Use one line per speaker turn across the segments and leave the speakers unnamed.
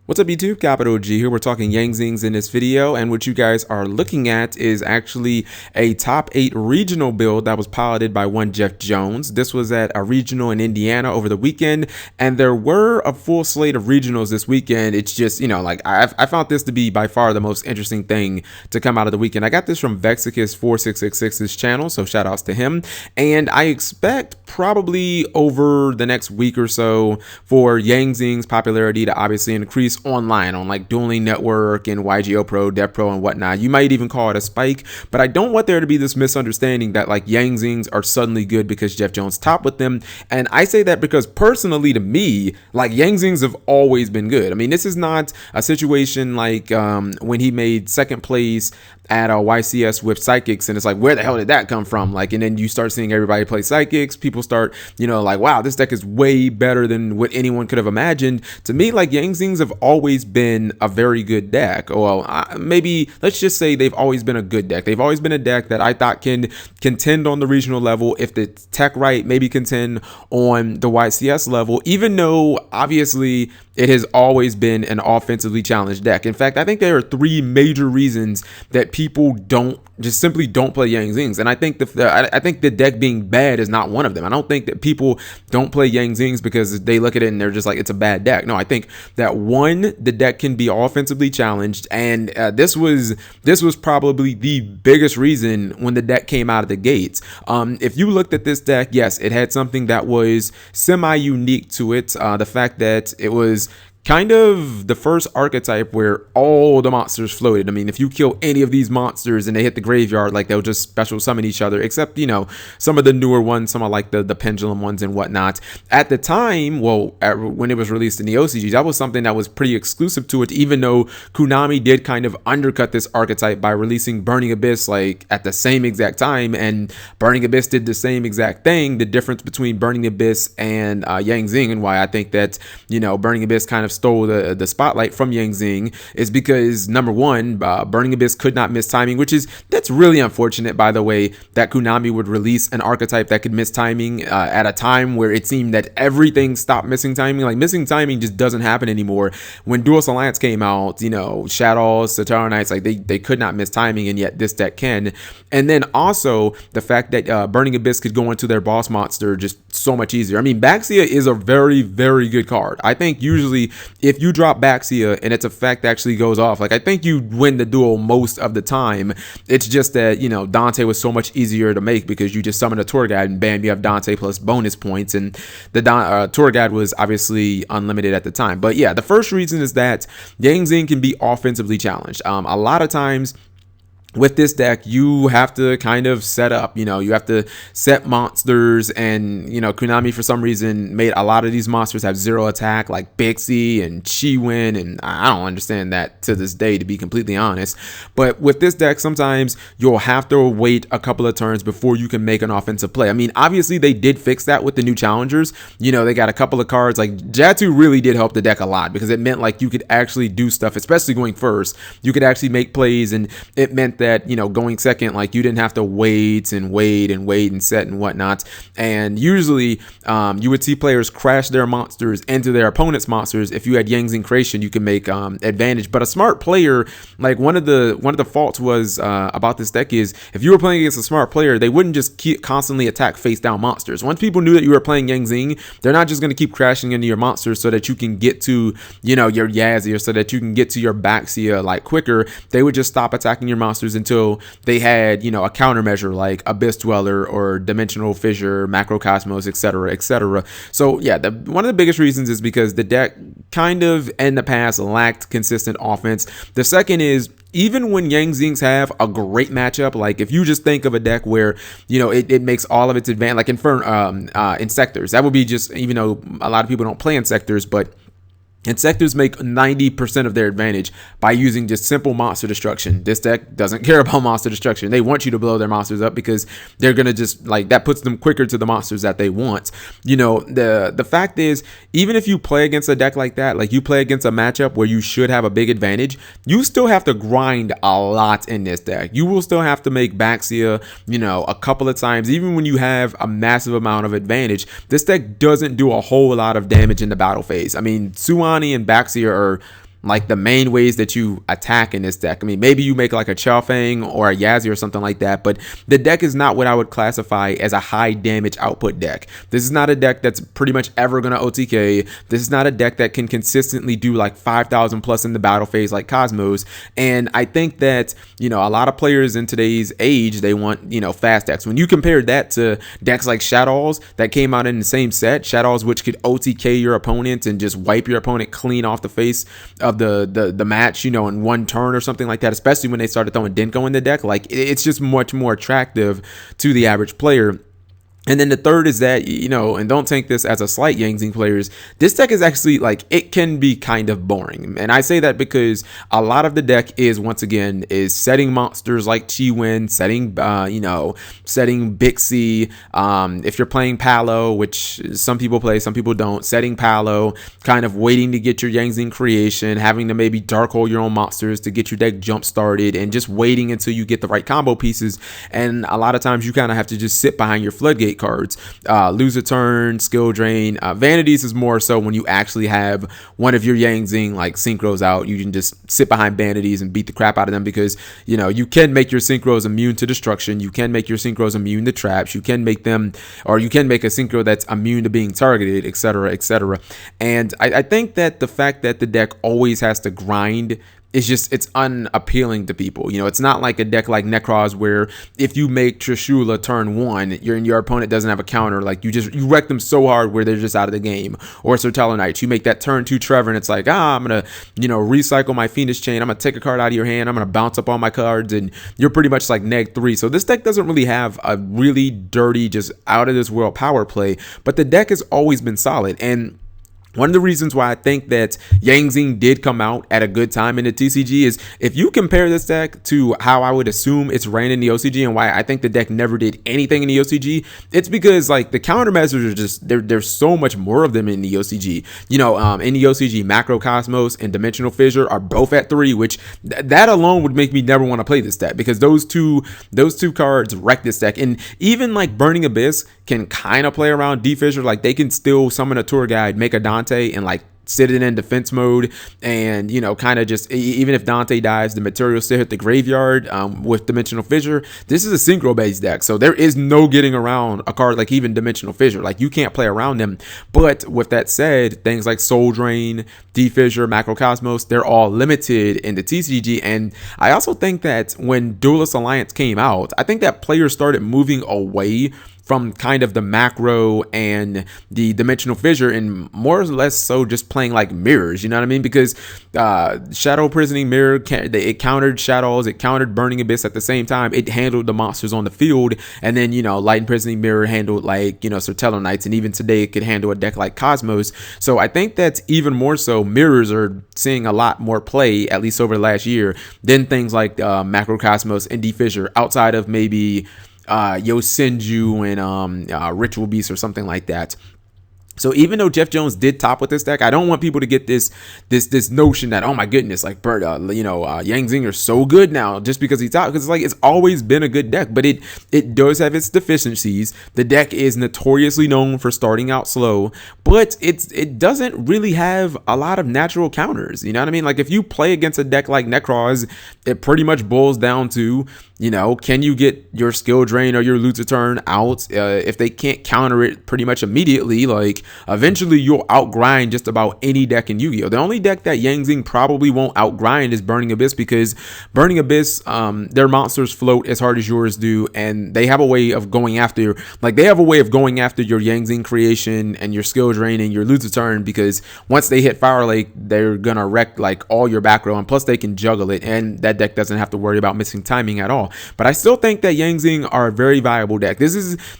What's up YouTube, Capital G here. We're talking Yang Zings in this video, and what you guys are looking at is actually a top 8 regional build that was piloted by one Jeff Jones. This was at a regional in Indiana over the weekend, and there were a full slate of regionals this weekend. It's just, like I found this to be by far the most interesting thing to come out of the weekend. I got this from Vexicus4666's channel, so shout outs to him. And I expect probably over the next week or so for Yang Zings' popularity to obviously increase online on like Dueling Network and YGO Pro, Dev Pro, and whatnot. You might even call it a spike, but I don't want there to be this misunderstanding that like Yang Zings are suddenly good because Jeff Jones topped with them. And I say that because personally to me, like Yang Zings have always been good. I mean, this is not a situation like when he made second place at a YCS with Psychics, and it's like, where the hell did that come from? Like, and then you start seeing everybody play Psychics. People start, like, wow, this deck is way better than what anyone could have imagined. To me, like, Yang Zings have always been a very good deck. Well, maybe let's just say they've always been a good deck. They've always been a deck that I thought can contend on the regional level. If the tech right, maybe contend on the YCS level, even though obviously it has always been an offensively challenged deck. In fact, I think there are 3 major reasons that people simply don't play Yang Zings, and I think I think the deck being bad is not one of them. I don't think that people don't play Yang Zings because they look at it and they're just like, it's a bad deck. No, I think that one, the deck can be offensively challenged, and this was probably the biggest reason when the deck came out of the gates. If you looked at this deck, yes, it had something that was semi-unique to it. The fact that it was kind of the first archetype where all the monsters floated. I mean, if you kill any of these monsters and they hit the graveyard, like they'll just special summon each other, except, some of the newer ones, some of like the pendulum ones and whatnot. At the time, when it was released in the OCGs, that was something that was pretty exclusive to it, even though Konami did kind of undercut this archetype by releasing Burning Abyss like at the same exact time, and Burning Abyss did the same exact thing. The difference between Burning Abyss and Yang Zing, and why I think that, Burning Abyss kind of stole the spotlight from Yang Zing, is because number one, Burning Abyss could not miss timing, that's really unfortunate, by the way, that Konami would release an archetype that could miss timing at a time where it seemed that everything stopped missing timing. Like, missing timing just doesn't happen anymore. When Duelist Alliance came out, Shadows, Satara Knights, like they could not miss timing, and yet this deck can. And then also the fact that Burning Abyss could go into their boss monster just so much easier. I mean, Baxia is a very, very good card. I think usually if you drop Baxia and its effect actually goes off, like I think you win the duel most of the time. It's just that, Dante was so much easier to make because you just summon a tour guide and bam, you have Dante plus bonus points, and the tour guide was obviously unlimited at the time. But yeah, the first reason is that Yang Zing can be offensively challenged. A lot of times with this deck, you have to kind of set up, you have to set monsters, and, Konami for some reason made a lot of these monsters have 0 attack, like Bixie and Chiwin, and I don't understand that to this day, to be completely honest. But with this deck, sometimes you'll have to wait a couple of turns before you can make an offensive play. I mean, obviously they did fix that with the new challengers. They got a couple of cards, like Jatu really did help the deck a lot because it meant like you could actually do stuff, especially going first. You could actually make plays, and it meant that, going second, like you didn't have to wait and set and whatnot. And usually you would see players crash their monsters into their opponent's monsters. If you had Yang Zing creation, you can make advantage. But a smart player, like one of the faults was about this deck is if you were playing against a smart player, they wouldn't just keep constantly attack face down monsters. Once people knew that you were playing Yang Zing, they're not just going to keep crashing into your monsters so that you can get to, your Yazzie, or so that you can get to your Baxia like quicker. They would just stop attacking your monsters until they had, a countermeasure like Abyss Dweller or Dimensional Fissure, Macrocosmos, etc., etc. So yeah, one of the biggest reasons is because the deck kind of in the past lacked consistent offense. The second is, even when Yang Zings have a great matchup, like if you just think of a deck where, it makes all of its advantage, like Insectors, that would be just, even though a lot of people don't play Insectors, but Insectors make 90% of their advantage by using just simple monster destruction. This deck doesn't care about monster destruction. They want you to blow their monsters up because they're going to just, like, that puts them quicker to the monsters that they want. The fact is, even if you play against a deck like that, like you play against a matchup where you should have a big advantage, you still have to grind a lot in this deck. You will still have to make Baxia, a couple of times, even when you have a massive amount of advantage. This deck doesn't do a whole lot of damage in the battle phase. I mean, Suwani and Baxia are like the main ways that you attack in this deck. I mean, maybe you make like a Chaofeng or a Yazi or something like that, but the deck is not what I would classify as a high damage output deck. This is not a deck that's pretty much ever going to OTK. This is not a deck that can consistently do like 5,000 plus in the battle phase like Cosmos. And I think that, you know, a lot of players in today's age, they want, you know, fast decks. When you compare that to decks like Shadows that came out in the same set, Shadows which could OTK your opponent and just wipe your opponent clean off the face of the match, you know, in one turn or something like that, especially when they started throwing Denko in the deck, like it's just much more attractive to the average player. And then the third is that, you know, and don't take this as a slight, Yang Zing players, this deck is actually like, it can be kind of boring. And I say that because a lot of the deck is, once again, is setting monsters like Chi-Win, setting, you know, setting Bixie. If you're playing Palo, which some people play, some people don't, setting Palo, kind of waiting to get your Yang Zing creation, having to maybe dark hole your own monsters to get your deck jump started, and just waiting until you get the right combo pieces. And a lot of times you kind of have to just sit behind your floodgate cards, lose a turn, skill drain. Vanities is more so when you actually have one of your Yang Zing like synchros out, you can just sit behind Vanities and beat the crap out of them, because, you know, you can make your synchros immune to destruction, you can make your synchros immune to traps, you can make them, or you can make a synchro that's immune to being targeted, etc., etc. And I think that the fact that the deck always has to grind, it's unappealing to people. You know, it's not like a deck like Necros where if you make Trishula turn 1, your opponent doesn't have a counter, like you wreck them so hard where they're just out of the game. Or Sertelonite, you make that turn 2 Trevor and it's like, I'm gonna, you know, recycle my Fiendish Chain, I'm gonna take a card out of your hand, I'm gonna bounce up all my cards, and you're pretty much like -3. So this deck doesn't really have a really dirty, just out of this world power play, but the deck has always been solid. And one of the reasons why I think that Yang Zing did come out at a good time in the TCG is if you compare this deck to how I would assume it's ran in the OCG, and why I think the deck never did anything in the OCG, it's because like the countermeasures are just, there's so much more of them in the OCG. You know, in the OCG, Macro Cosmos and Dimensional Fissure are both at 3, which that alone would make me never want to play this deck, because those two cards wreck this deck. And even like Burning Abyss can kind of play around D-Fissure, like they can still summon a tour guide, make a Dante, and like sit it in defense mode, and, you know, kind of just, even if Dante dies, the material still hit the graveyard with Dimensional Fissure. This is a synchro based deck, so there is no getting around a card like even Dimensional Fissure. Like you can't play around them. But with that said, things like Soul Drain, D-Fissure, Macrocosmos, they're all limited in the TCG. And I also think that when Duelist Alliance came out, I think that players started moving away from kind of the macro and the Dimensional Fissure, and more or less so just playing like mirrors, you know what I mean? Because Shadow Prisoning Mirror, it countered Shadows, it countered Burning Abyss at the same time, it handled the monsters on the field, and then, you know, Light Imprisoning Mirror handled like, you know, Sertelonites, and even today it could handle a deck like Cosmos. So I think that even more so, mirrors are seeing a lot more play, at least over the last year, than things like Macrocosmos and D-Fissure, outside of maybe Yosenju and Ritual Beast or something like that. So even though Jeff Jones did top with this deck, I don't want people to get this notion that, oh my goodness, like you know, Yang Zing are so good now just because he's top, because it's like it's always been a good deck, but it does have its deficiencies. The deck is notoriously known for starting out slow, but it doesn't really have a lot of natural counters. You know what I mean? Like if you play against a deck like Necros, it pretty much boils down to, you know, can you get your skill drain or your loot turn out? If they can't counter it pretty much immediately, like eventually you'll outgrind just about any deck in Yu-Gi-Oh! The only deck that Yang Zing probably won't outgrind is Burning Abyss, because Burning Abyss, their monsters float as hard as yours do, and they have a way of going after your Yang Zing creation and your skill drain and your loot turn, because once they hit Fire Lake, they're gonna wreck like all your back row, and plus they can juggle it, and that deck doesn't have to worry about missing timing at all. But I still think that Yang Zing are a very viable deck.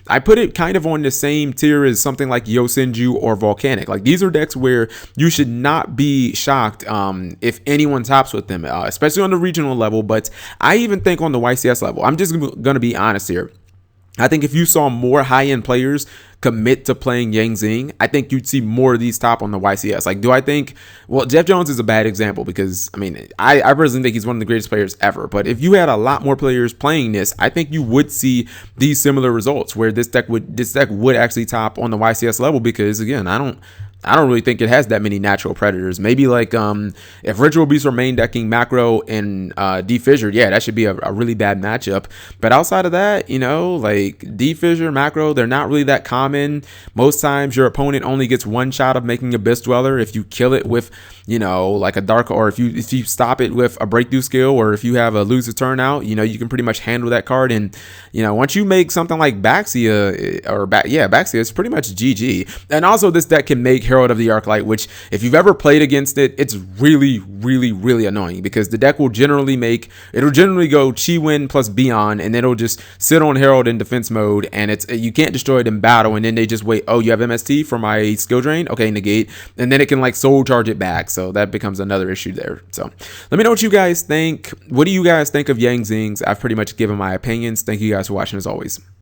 I put it kind of on the same tier as something like Yosenju or Volcanic. Like these are decks where you should not be shocked if anyone tops with them, especially on the regional level. But I even think on the YCS level, I'm just gonna be honest here, I think if you saw more high-end players commit to playing Yang Zing, I think you'd see more of these top on the YCS. Like, do I think, well, Jeff Jones is a bad example, because, I mean, I personally think he's one of the greatest players ever. But if you had a lot more players playing this, I think you would see these similar results where this deck would actually top on the YCS level, because, again, I don't I don't really think it has that many natural predators. Maybe like if Ritual Beasts were main decking Macro and Defissured, yeah, that should be a really bad matchup. But outside of that, you know, like Defissure, Macro, they're not really that common. Most times your opponent only gets one shot of making Abyss Dweller if you kill it with, you know, like a Dark, or if you stop it with a breakthrough skill, or if you have a lose a turn out, you know, you can pretty much handle that card. And, you know, once you make something like Baxia, Baxia, it's pretty much GG. And also this deck can make Herald of the Arclight, which if you've ever played against it, it's really, really, really annoying, because the deck will generally go Chi Win plus Beyond, and then it'll just sit on Herald in defense mode, and you can't destroy it in battle, and then they just wait, oh, you have MST for my skill drain? Okay, negate. And then it can like soul charge it back, so that becomes another issue there. So let me know what you guys think. What do you guys think of Yang Zings? I've pretty much given my opinions. Thank you guys for watching as always.